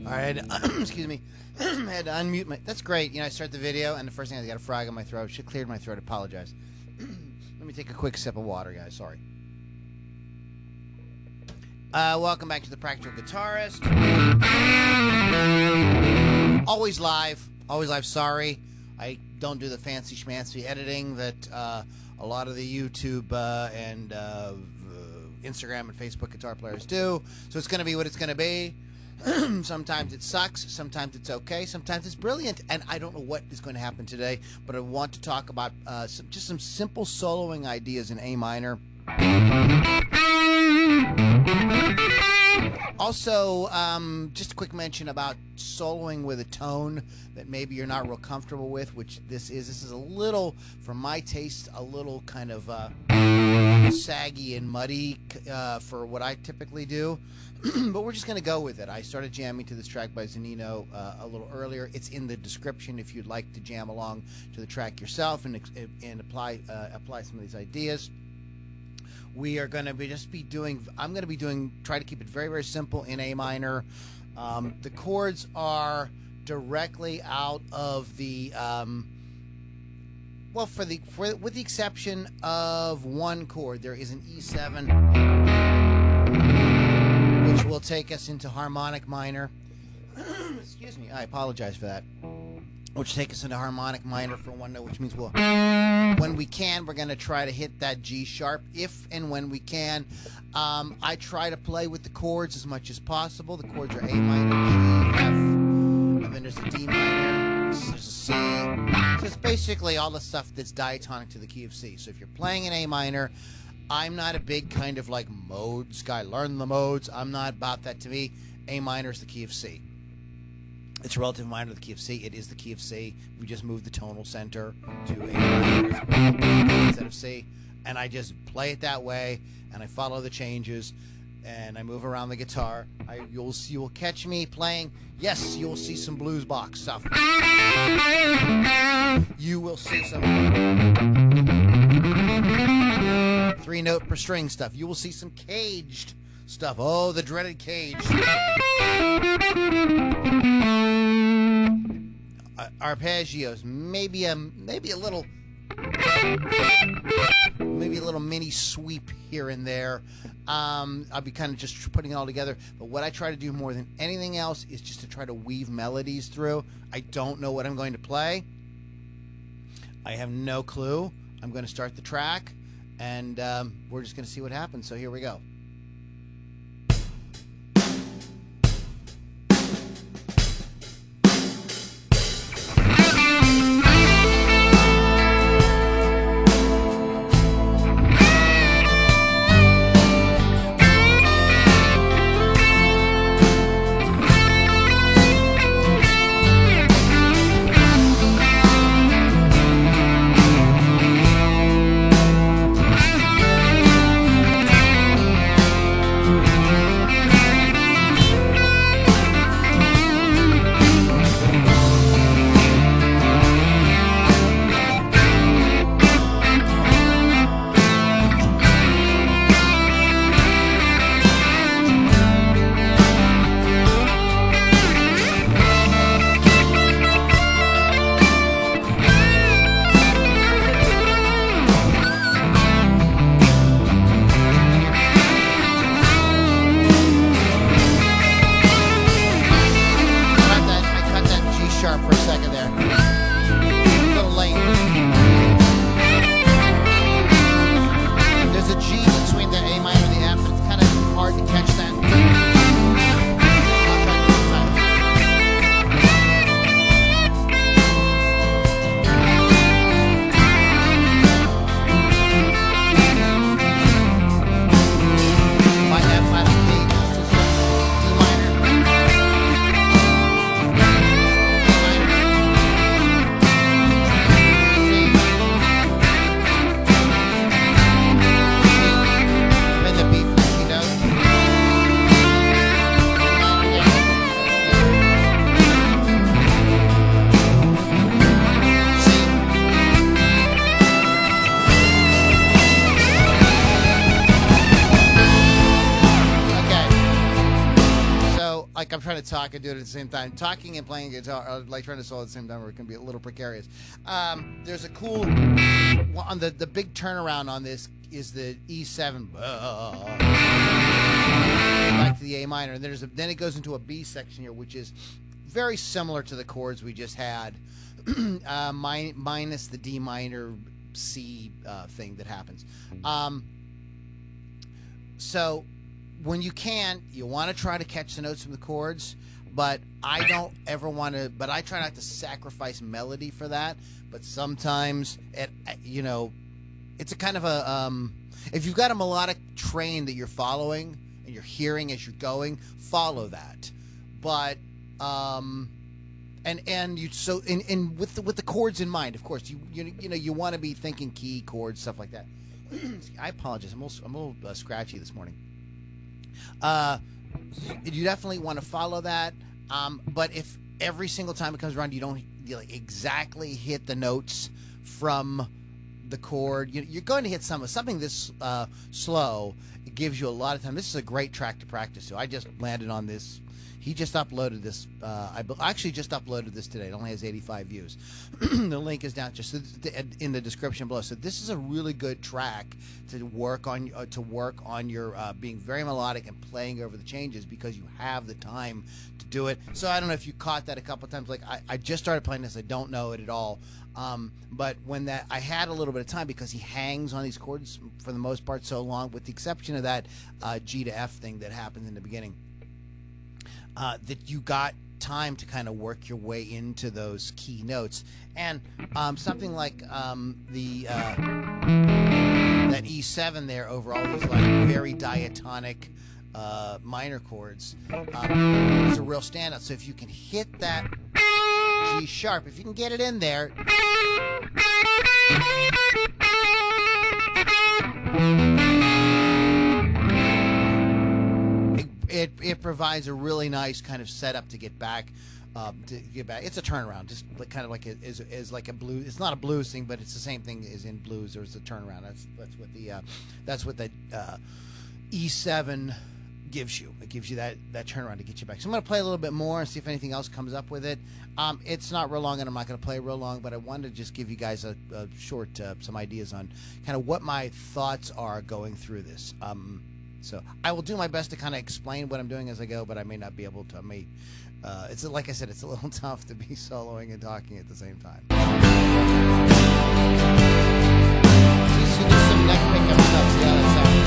All right, excuse me. I had to unmute my. That's great. You know, I start the video, and the first thing I got a frog in my throat. Should cleared my throat. Apologize. Let me take a quick sip of water, guys. Sorry. Welcome back to the Practical Guitarist. Always live. Always live. Sorry, I don't do the fancy schmancy editing that a lot of the YouTube and Instagram and Facebook guitar players do. So it's going to be what it's going to be. Sometimes it sucks, sometimes it's okay, sometimes it's brilliant, and I don't know what is going to happen today, but I want to talk about just some simple soloing ideas in A minor. Also, just a quick mention about soloing with a tone that maybe you're not real comfortable with, which this is. This is a little, for my taste, a little kind of saggy and muddy for what I typically do. But we're just going to go with it. I started jamming to this track by Zanino a little earlier. It's in the description if you'd like to jam along to the track yourself and apply some of these ideas. We are going to be doing. I'm going to be doing. Try to keep it very, very simple in A minor. The chords are directly out of the. Well, with the exception of one chord, there is an E7, which will take us into harmonic minor. Excuse me, I apologize for that. Which take us into harmonic minor for one note, which means when we can, we're going to try to hit that G sharp if and when we can. I try to play with the chords as much as possible. The chords are A minor, G, F, and then there's a D minor, there's a C. So it's basically all the stuff that's diatonic to the key of C. So if you're playing in A minor, I'm not a big kind of like modes guy. Learn the modes. I'm not about that. To me, A minor is the key of C. It's a relative minor to the key of C. It is the key of C. We just move the tonal center to A minor instead of C. And I just play it that way, and I follow the changes, and I move around the guitar. You will catch me playing. Yes, you will see some blues box stuff. You will see some 3-note per string stuff. You will see some caged stuff. Oh, the dreaded cage. Arpeggios, maybe a little mini sweep here and there. I'll be kind of just putting it all together, but what I try to do more than anything else is just to try to weave melodies through. I don't know what I'm going to play. I have no clue. I'm going to start the track, and we're just going to see what happens. So here we go. like I'm trying to talk and do it at the same time. Talking and playing guitar, like trying to solo at the same time, or it can be a little precarious. There's a cool on the big turnaround on this is the E7 back to the A minor, and then it goes into a B section here, which is very similar to the chords we just had, minus the D minor C thing that happens. So when you can, you want to try to catch the notes from the chords, but I don't ever want to. But I try not to sacrifice melody for that. But sometimes it's a kind of a if you've got a melodic train that you're following and you're hearing as you're going, follow that. But and you with the chords in mind, of course, you want to be thinking key chords, stuff like that. I apologize. I'm a little scratchy this morning. You definitely want to follow that. But if every single time it comes around you don't exactly hit the notes from the chord, you're going to hit something this slow. It gives you a lot of time. This is a great track to practice to. I just landed on this. He just uploaded this. I actually just uploaded this today. It only has 85 views. The link is down just in the description below. So this is a really good track to work on your being very melodic and playing over the changes, because you have the time to do it. So I don't know if you caught that a couple of times. Like I just started playing this. I don't know it at all. But when I had a little bit of time, because he hangs on these chords for the most part so long, with the exception of that G to F thing that happened in the beginning. That you got time to kind of work your way into those key notes, and something like that E7 there over all these like very diatonic minor chords is a real standout. So if you can hit that G sharp, if you can get it in there. It provides a really nice kind of setup to get back. It's a turnaround, just kind of like is like a blues. It's not a blues thing, but it's the same thing as in blues. There's a turnaround. That's what the E7 gives you. It gives you that turnaround to get you back. So I'm going to play a little bit more and see if anything else comes up with it. It's not real long, and I'm not going to play real long, but I wanted to just give you guys a short some ideas on kind of what my thoughts are going through this. So I will do my best to kind of explain what I'm doing as I go, but I may not be able to. It's like I said, it's a little tough to be soloing and talking at the same time. Just do some neck pickup stuff. See how that sounds.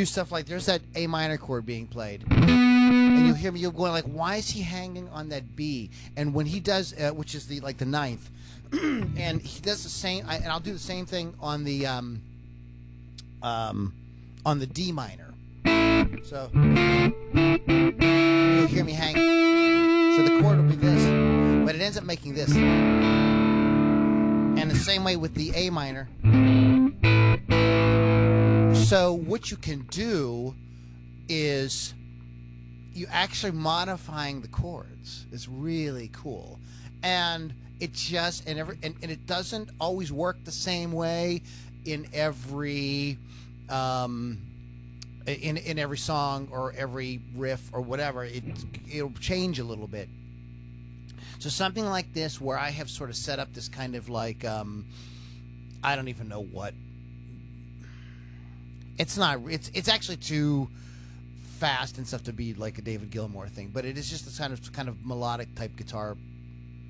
do stuff like there's that A minor chord being played, and you'll hear me. You're going like, why is he hanging on that B? And when he does, which is the ninth, and he does the same, and I'll do the same thing on the D minor. So you'll hear me hang. So the chord will be this, but it ends up making this. And the same way with the A minor. So what you can do is you actually modifying the chords is really cool, and it just and it doesn't always work the same way in every in every song or every riff or whatever. It'll change a little bit. So something like this, where I have sort of set up this kind of like I don't even know what. It's not. It's actually too fast and stuff to be like a David Gilmour thing, but it is just this kind of melodic type guitar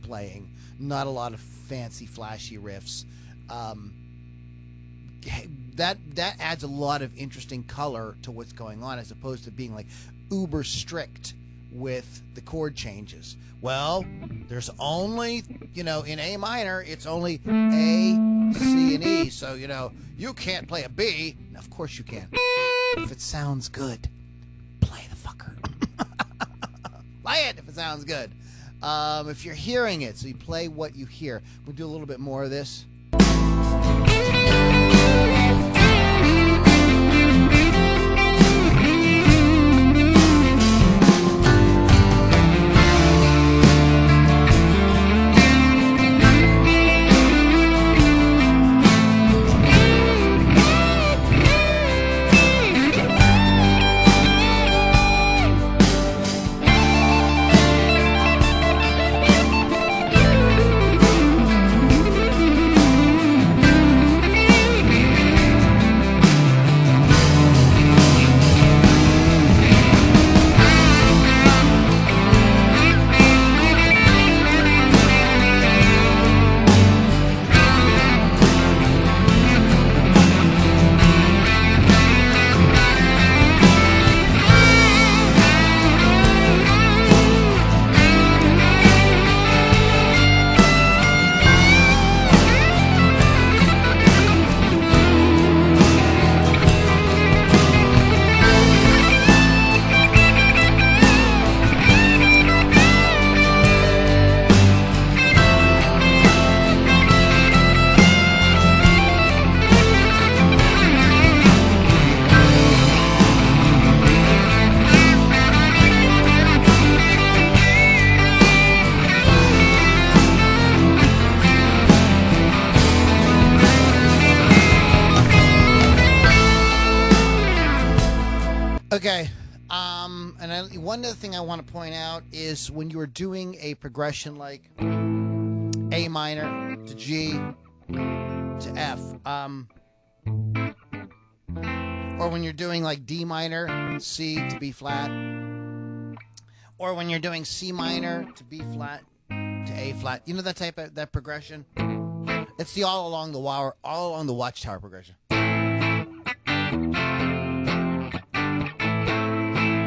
playing. Not a lot of fancy, flashy riffs. That adds a lot of interesting color to what's going on, as opposed to being like uber strict with the chord changes. Well, there's only, in A minor, it's only A, C, and E. So, you can't play a B. Of course you can. If it sounds good, play the fucker. Play it if it sounds good. If you're hearing it, so you play what you hear. We'll do a little bit more of this. Okay, and one other thing I want to point out is when you are doing a progression like A minor to G to F, or when you're doing like D minor, C to B flat, or when you're doing C minor to B flat to A flat, that type of that progression. It's the all along the Watchtower progression.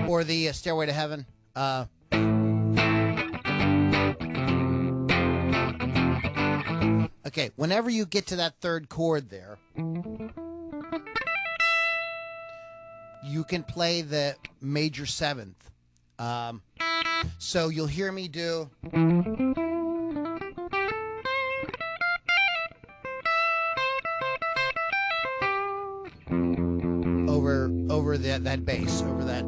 Or the Stairway to Heaven. Okay, whenever you get to that third chord there, you can play the major seventh. So you'll hear me do... over that bass, over that...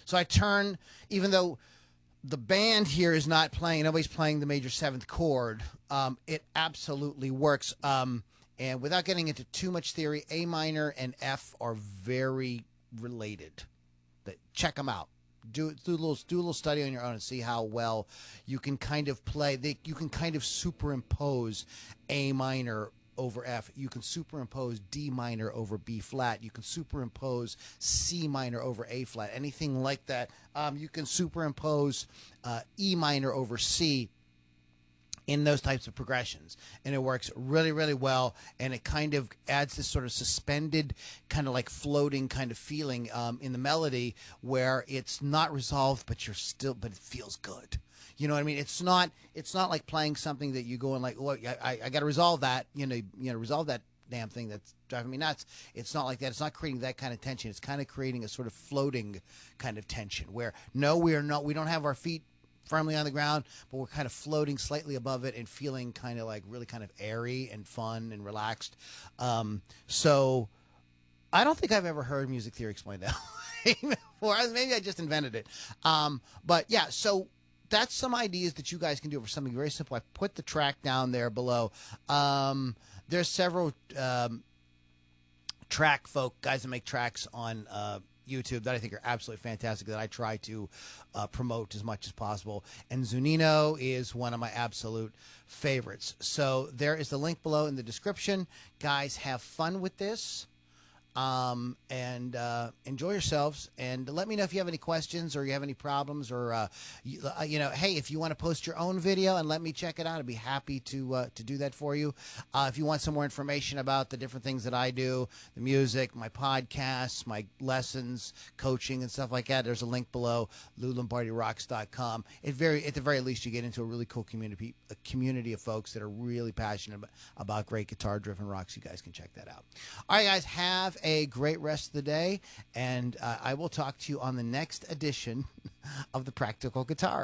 So I turn, even though the band here is not playing, nobody's playing the major seventh chord, it absolutely works. And without getting into too much theory, A minor and F are very related. Check them out. Do a little study on your own and see how well you can kind of play. You can kind of superimpose A minor over F. You can superimpose D minor over B flat. You can superimpose C minor over A flat. Anything like that. You can superimpose E minor over C. in those types of progressions, and it works really, really well, and it kind of adds this sort of suspended, kind of like floating kind of feeling in the melody, where it's not resolved, but but it feels good. You know what I mean? It's not like playing something that you go and like, oh, I got to resolve that, resolve that damn thing that's driving me nuts. It's not like that. It's not creating that kind of tension. It's kind of creating a sort of floating kind of tension where, no, we don't have our feet firmly on the ground, but we're kind of floating slightly above it and feeling kind of like really kind of airy and fun and relaxed. So I don't think I've ever heard music theory explained that before. Maybe I just invented it. But yeah, so that's some ideas that you guys can do for something very simple. I put the track down there below. There's several track folk guys that make tracks on YouTube that I think are absolutely fantastic, that I try to promote as much as possible. And Zunino is one of my absolute favorites. So there is the link below in the description. Guys, have fun with this. And enjoy yourselves, and let me know if you have any questions or you have any problems, or hey, if you want to post your own video and let me check it out, I'd be happy to do that for you. If you want some more information about the different things that I do, the music, my podcasts, my lessons, coaching, and stuff like that, there's a link below, LouLombardiRocks.com. At the very least, you get into a really cool community of folks that are really passionate about great guitar-driven rocks. You guys can check that out. All right, guys, have a great rest of the day, and I will talk to you on the next edition of The Practical Guitarist.